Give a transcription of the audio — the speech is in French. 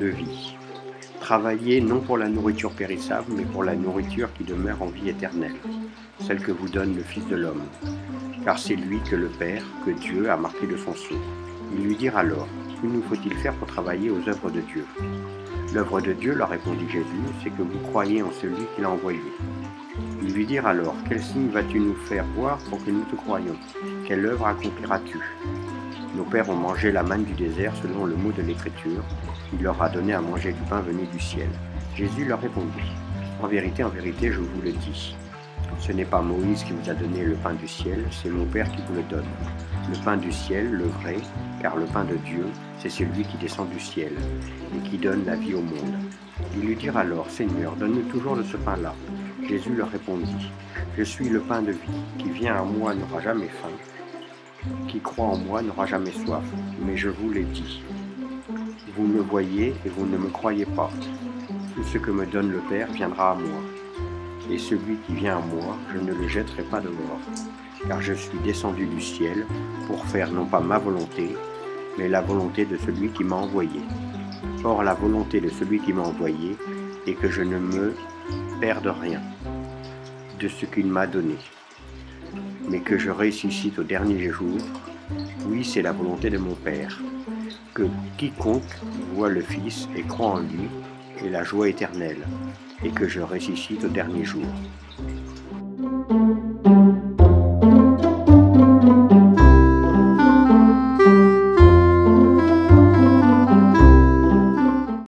de vie. Travaillez non pour la nourriture périssable, mais pour la nourriture qui demeure en vie éternelle, celle que vous donne le Fils de l'homme. Car c'est lui que le Père, que Dieu a marqué de son sceau. Ils lui dirent alors, que nous faut-il faire pour travailler aux œuvres de Dieu? L'œuvre de Dieu, leur répondit Jésus, c'est que vous croyez en celui qui l'a envoyé. Ils lui dirent alors, quel signe vas-tu nous faire voir pour que nous te croyions? Quelle œuvre accompliras-tu? Nos pères ont mangé la manne du désert selon le mot de l'Écriture. Il leur a donné à manger du pain venu du ciel. Jésus leur répondit, en vérité, je vous le dis. Ce n'est pas Moïse qui vous a donné le pain du ciel, c'est mon Père qui vous le donne. Le pain du ciel, le vrai, car le pain de Dieu, c'est celui qui descend du ciel et qui donne la vie au monde. Ils lui dirent alors, Seigneur, donne-nous toujours de ce pain-là. Jésus leur répondit, je suis le pain de vie, qui vient à moi n'aura jamais faim, qui croit en moi n'aura jamais soif, mais je vous l'ai dit. Vous me voyez et vous ne me croyez pas. Tout ce que me donne le Père viendra à moi. Et celui qui vient à moi, je ne le jetterai pas dehors, car je suis descendu du ciel pour faire non pas ma volonté, mais la volonté de celui qui m'a envoyé. Or la volonté de celui qui m'a envoyé est que je ne me perde rien de ce qu'il m'a donné, mais que je ressuscite au dernier jour. Oui, c'est la volonté de mon Père, que quiconque voit le Fils et croit en lui ait la joie éternelle, et que je ressuscite au dernier jour.